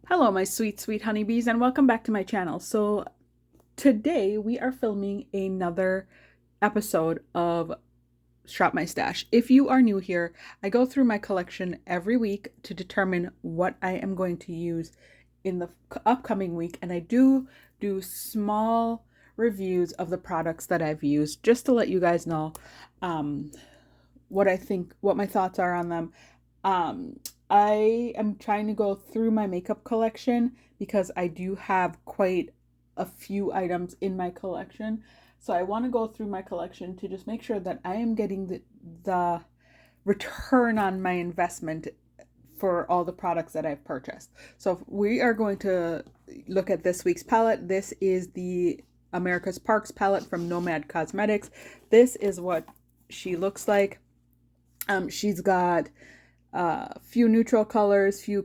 Hello, my sweet, sweet honeybees, and welcome back to my channel. So, today we are filming another episode of Shop My Stash. If you are new here, I go through my collection every week to determine what I am going to use in the upcoming week, and I do small reviews of the products that I've used just to let you guys know um, what I think, what my thoughts are on them. Um, I am trying to go through my makeup collection because I do have quite a few items in my collection. So I want to go through my collection to just make sure that I am getting the return on my investment for all the products that I've purchased. So we are going to look at this week's palette. This is the America's Parks palette from Nomad Cosmetics. This is what she looks like. She's got few neutral colors, few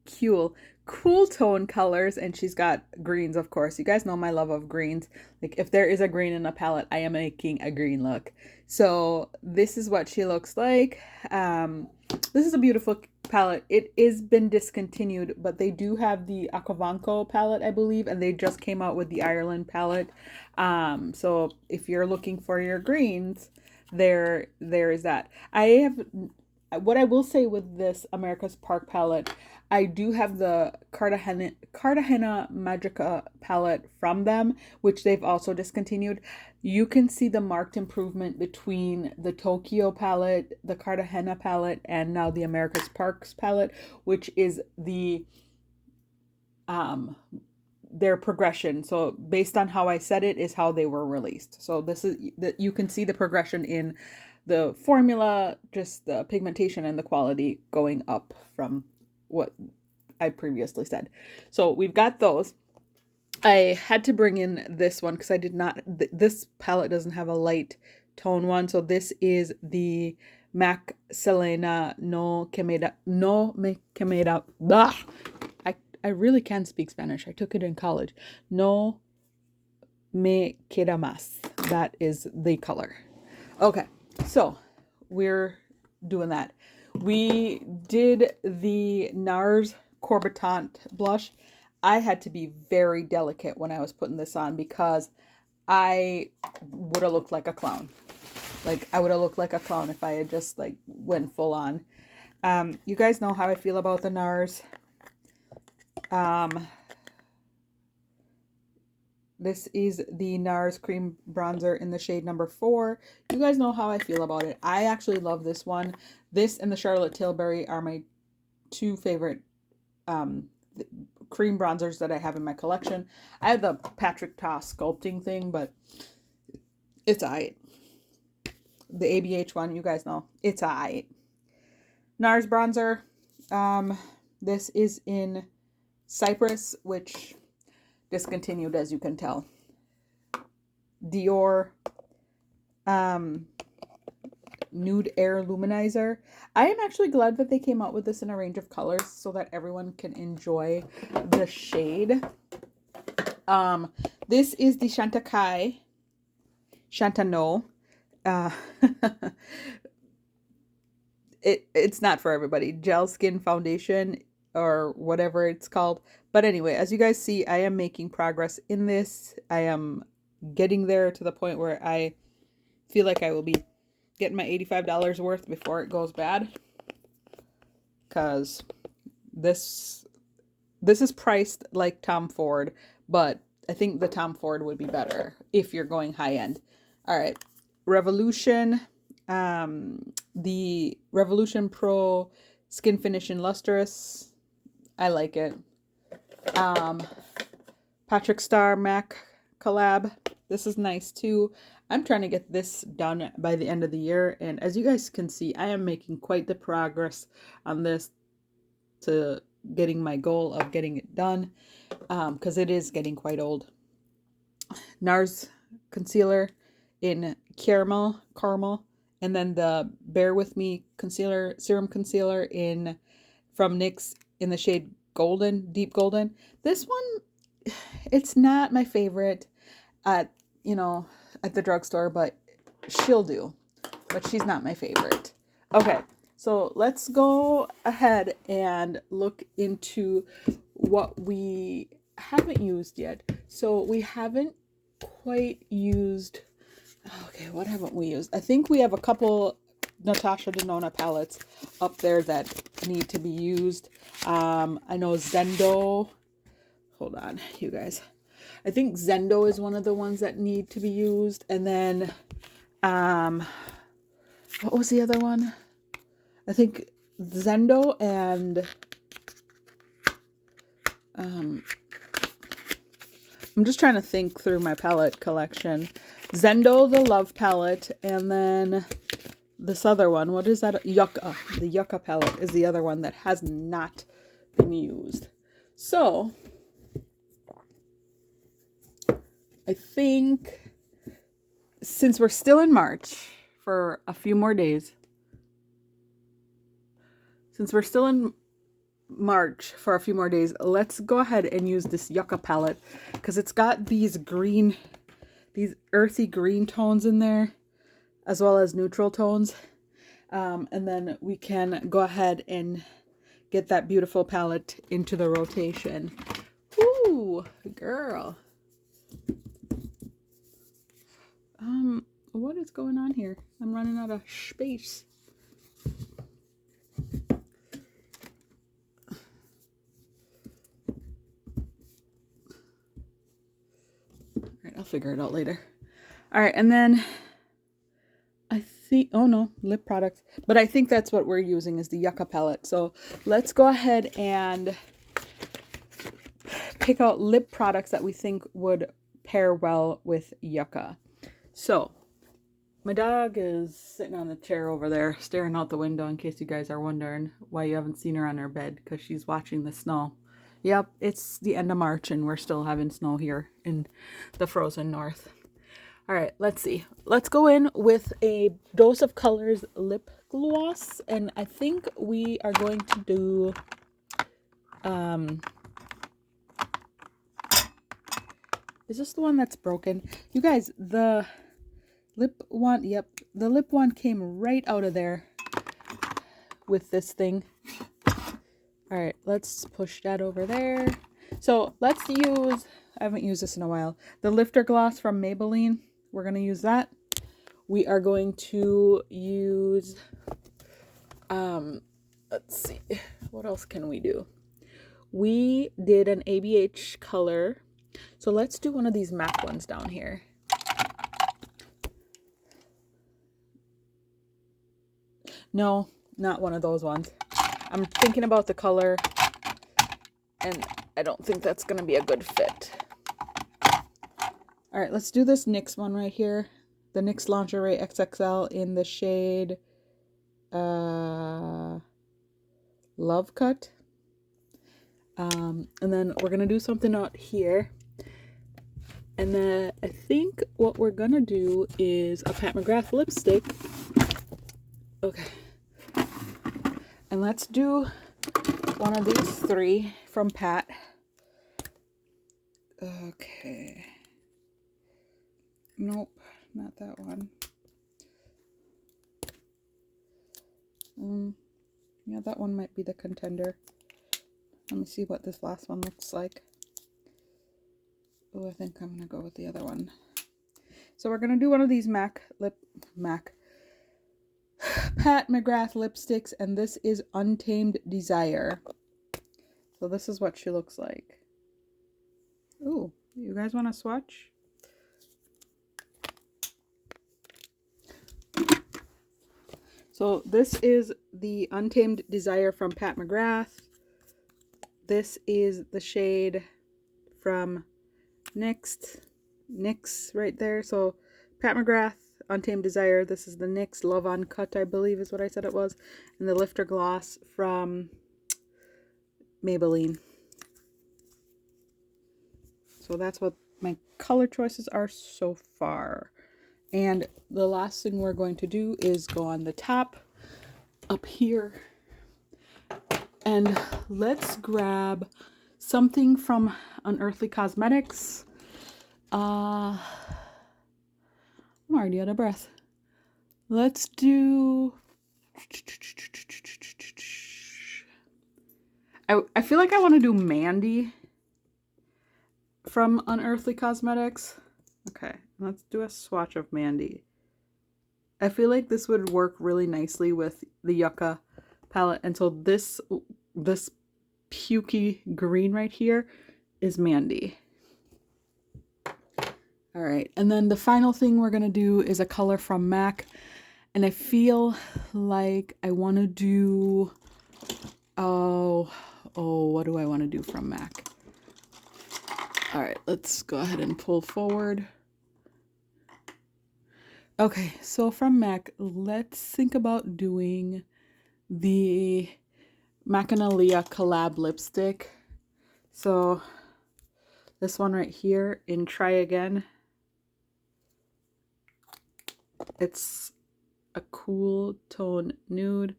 cool tone colors, and she's got greens, of course. You guys know my love of greens. Like, if there is a green in a palette, I am making a green look. So this is what she looks like. This is a beautiful palette. It is been discontinued, but they do have the Akavanko palette, I believe, and they just came out with the Ireland palette. So if you're looking for your greens, there is that. What I will say with this America's Park palette, I do have the Cartagena Magica palette from them, which they've also discontinued. You can see the marked improvement between the Tokyo palette, the Cartagena palette, and now the America's Parks palette, which is um their progression. So based on how I said it is how they were released. So this is that you can see the progression in the formula, just the pigmentation and the quality going up from what I previously said. So we've got those. I had to bring in this one because I did not, this palette doesn't have a light tone one. So this is the Mac Selena No Me Quemeda. Blah. I really can speak Spanish. I took it in college. No Me Queda Más. That is the color. Okay. So we're doing that. We did the NARS Courbatant blush. I had to be very delicate when I was putting this on because I would have looked like a clown. Like, I would have looked like a clown if I had just like went full on. You guys know how I feel about the NARS. This is the NARS Cream Bronzer in the shade number 4. You guys know how I feel about it. I actually love this one. This and the Charlotte Tilbury are my two favorite cream bronzers that I have in my collection. I have the Patrick Ta sculpting thing, but it's alright. The ABH one, you guys know, it's alright. NARS bronzer. This is in Cypress, which discontinued, as you can tell. Dior Nude Air Luminizer. I am actually glad that they came out with this in a range of colors so that everyone can enjoy the shade. This is the Chantano. It's not for everybody. Gel Skin Foundation, or whatever it's called. But anyway, as you guys see, I am making progress in this. I am getting there to the point where I feel like I will be getting my $85 worth before it goes bad. Because this is priced like Tom Ford, but I think the Tom Ford would be better if you're going high end. All right, Revolution, the Revolution Pro Skin Finish and Lustrous. I like it. Patrick Star MAC collab. This is nice too. I'm trying to get this done by the end of the year. And as you guys can see, I am making quite the progress on this to getting my goal of getting it done. Because it is getting quite old. NARS concealer in caramel. And then the Bear With Me concealer, serum concealer from NYX in the shade Golden, Deep Golden. This one, it's not my favorite at the drugstore, but she'll do. But she's not my favorite. Okay, so let's go ahead and look into what we haven't used yet. So we haven't quite used, okay, what haven't we used? I think we have a couple Natasha Denona palettes up there that need to be used. I know Zendo, hold on, you guys. I think Zendo is one of the ones that need to be used. And then, what was the other one? I think Zendo and, I'm just trying to think through my palette collection. Zendo, the Love palette, and then this other one. What is that? Yucca. The Yucca palette is the other one that has not been used. So, I think since we're still in March for a few more days, let's go ahead and use this Yucca palette because it's got these earthy green tones in there as well as neutral tones. And then we can go ahead and get that beautiful palette into the rotation. Ooh, girl. What is going on here? I'm running out of space. Alright, I'll figure it out later. Alright, and then I think, oh no, lip products. But I think that's what we're using is the Yucca palette. So let's go ahead and pick out lip products that we think would pair well with Yucca. So my dog is sitting on the chair over there staring out the window, in case you guys are wondering why you haven't seen her on her bed, because she's watching the snow. Yep, it's the end of March and we're still having snow here in the frozen north. All right, let's see. Let's go in with a Dose of Colors lip gloss, and I think we are going to do is this the one that's broken? You guys, the lip one, yep, the lip one came right out of there with this thing. All right, let's push that over there. So let's use, I haven't used this in a while, the Lifter Gloss from Maybelline. We're going to use that. We are going to use, let's see, what else can we do? We did an ABH color. So let's do one of these MAC ones down here. No, not one of those ones. I'm thinking about the color, and I don't think that's going to be a good fit. All right, let's do this NYX one right here. The NYX Lingerie XXL in the shade Love Cut. And then we're going to do something out here. And then I think what we're going to do is a Pat McGrath lipstick. Okay. And let's do one of these three from Pat. Okay. Nope, not that one. Yeah, that one might be the contender. Let me see what this last one looks like. Oh, I think I'm going to go with the other one. So we're going to do one of these Pat McGrath lipsticks, and this is Untamed Desire. So this is what she looks like. Ooh, you guys want to swatch? So this is the Untamed Desire from Pat McGrath. This is the shade from NYX right there. So Pat McGrath, Untamed Desire. This is the NYX Love Uncut, I believe is what I said it was. And the Lifter Gloss from Maybelline. So that's what my color choices are so far. And the last thing we're going to do is go on the top up here. And let's grab something from Unearthly Cosmetics. I'm already out of breath. Let's do... I feel like I want to do Mandy from Unearthly Cosmetics. Okay, let's do a swatch of Mandy. I feel like this would work really nicely with the Yucca palette. And so this pukey green right here is Mandy. All right, and then the final thing we're gonna do is a color from MAC. And I feel like I want to do, oh, what do I want to do from MAC? All right, let's go ahead and pull forward. Okay, so from MAC, let's think about doing the MAC and Aaliyah collab lipstick. So this one right here in Try Again. It's a cool tone nude.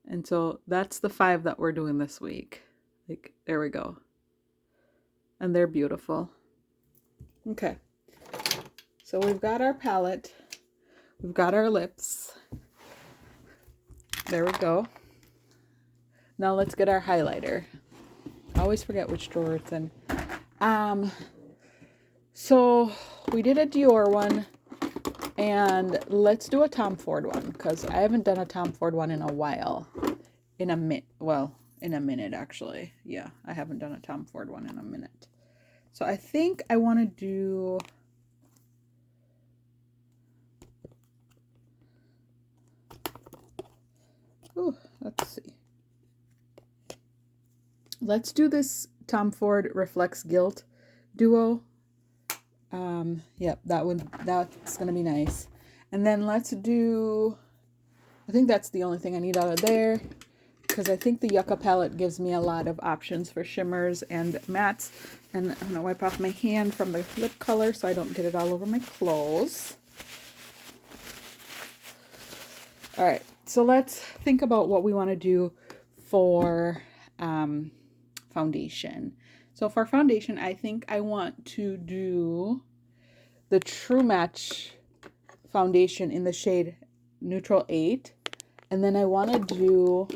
And so that's the 5 that we're doing this week. Like, there we go. And they're beautiful. Okay. So we've got our palette. We've got our lips. There we go. Now let's get our highlighter. I always forget which drawer it's in. So we did a Dior one. And let's do a Tom Ford one, because I haven't done a Tom Ford one in a while. In a minute, actually. Yeah, I haven't done a Tom Ford one in a minute. So I think I want to do... Ooh, let's see. Let's do this Tom Ford Reflects Guilt duo. Yep, that's gonna be nice. And then let's do, I think that's the only thing I need out of there, because I think the Yucca palette gives me a lot of options for shimmers and mattes. And I'm gonna wipe off my hand from the lip color so I don't get it all over my clothes. All right, so let's think about what we want to do for foundation. So for foundation, I think I want to do the True Match foundation in the shade Neutral 8. And then I want to do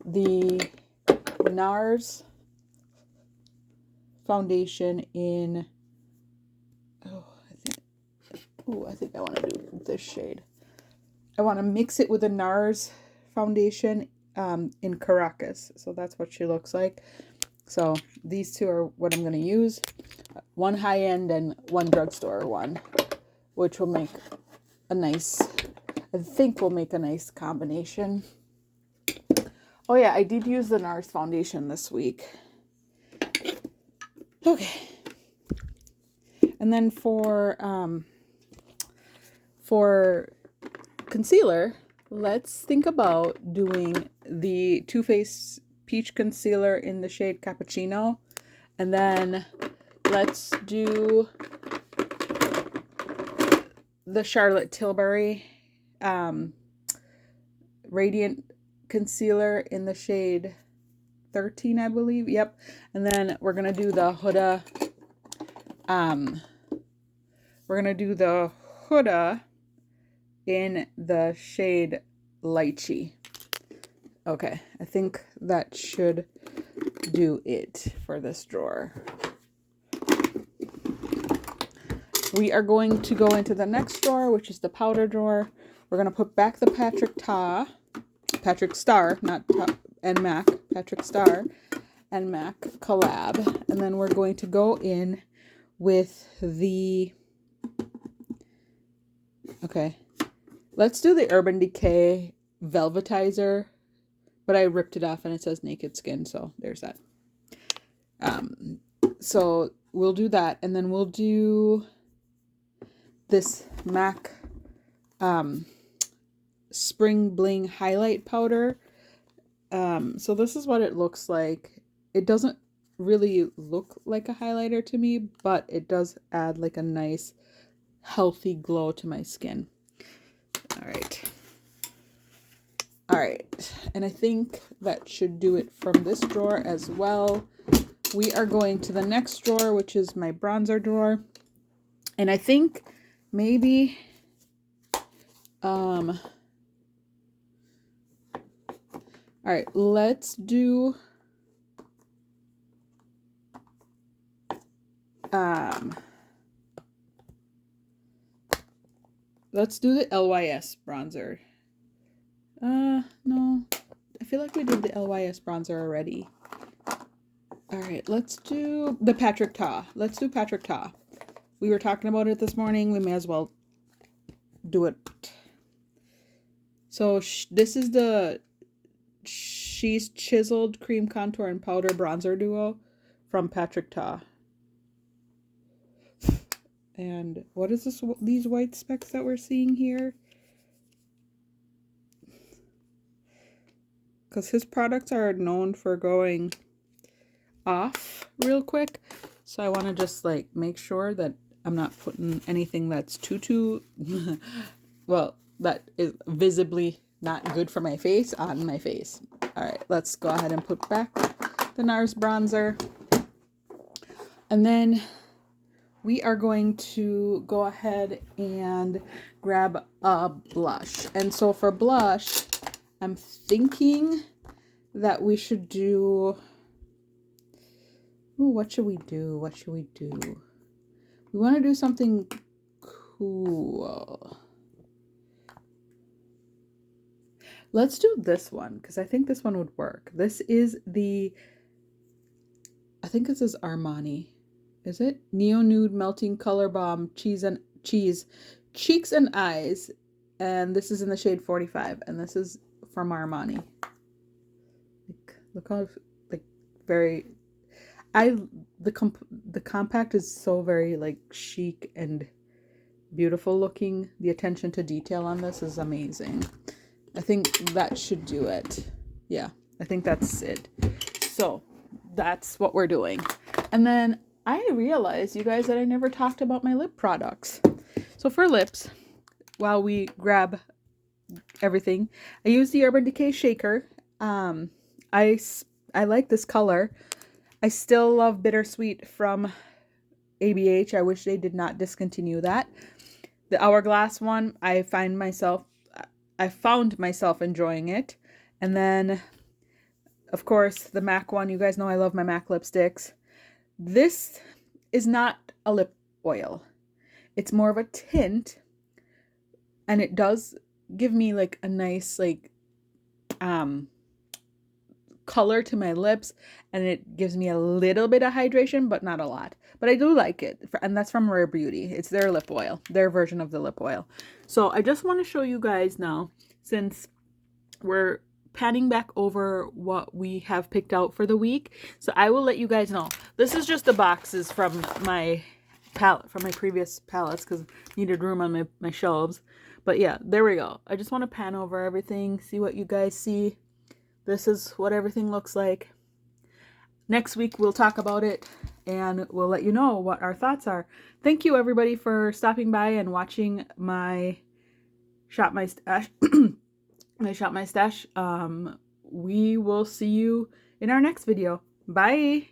the NARS foundation in, I think I want to do this shade. I want to mix it with the NARS foundation in Caracas. So that's what she looks like. So these two are what I'm going to use. One high-end and one drugstore one, which will make a nice, I think will make a nice combination. Oh yeah, I did use the NARS foundation this week. Okay. And then for concealer, let's think about doing the Too Faced Peach Concealer in the shade Cappuccino. And then let's do the Charlotte Tilbury Radiant Concealer in the shade 13, I believe. Yep. And then we're going to do the Huda. We're going to do the Huda in the shade Lychee. Okay, I think that should do it for this drawer. We are going to go into the next drawer, which is the powder drawer. We're going to put back the Patrick Star, not and MAC, Patrick Star and MAC collab. And then we're going to go in with the, okay, let's do the Urban Decay Velvetizer, but I ripped it off and it says Naked Skin, so there's that. So we'll do that, and then we'll do this MAC Spring Bling Highlight Powder. So this is what it looks like. It doesn't really look like a highlighter to me, but it does add like a nice healthy glow to my skin. All right, and I think that should do it from this drawer as well. We are going to the next drawer, which is my bronzer drawer, and I think maybe all right, let's do Let's do the LYS bronzer. No. I feel like we did the LYS bronzer already. All right, let's do the Patrick Ta. Let's do Patrick Ta. We were talking about it this morning. We may as well do it. So this is the She's Chiseled Cream Contour and Powder Bronzer Duo from Patrick Ta. And what is this? These white specks that we're seeing here? Because his products are known for going off real quick. So I want to just like make sure that I'm not putting anything that's too well, that is visibly not good for my face on my face. All right, let's go ahead and put back the NARS bronzer. And then we are going to go ahead and grab a blush. And so for blush, I'm thinking that we should do... Ooh, what should we do? What should we do? We want to do something cool. Let's do this one, because I think this one would work. This is the... I think this is Armani. Is it? Neo Nude Melting Color Balm Cheeks and Eyes. And this is in the shade 45. And this is from Armani. Like, look how, like, very... The compact is so very, like, chic and beautiful looking. The attention to detail on this is amazing. I think that should do it. Yeah, I think that's it. So, that's what we're doing. And then I realized, you guys, that I never talked about my lip products. So for lips, while we grab everything, I use the Urban Decay Shaker. I like this color. I still love Bittersweet from ABH. I wish they did not discontinue that. The Hourglass one, I found myself enjoying it. And then, of course, the MAC one. You guys know I love my MAC lipsticks. This is not a lip oil. It's more of a tint. And it does give me like a nice like color to my lips. And it gives me a little bit of hydration, but not a lot. But I do like it. And that's from Rare Beauty. It's their lip oil. Their version of the lip oil. So I just want to show you guys now, since we're panning back over what we have picked out for the week. So I will let you guys know. This is just the boxes from my palette, from my previous palettes, because needed room on my shelves. But yeah, there we go. I just want to pan over everything, see what you guys see. This is what everything looks like. Next week we'll talk about it and we'll let you know what our thoughts are. Thank you everybody for stopping by and watching my Shop My Stash. My Shop My Stash. We will see you in our next video. Bye.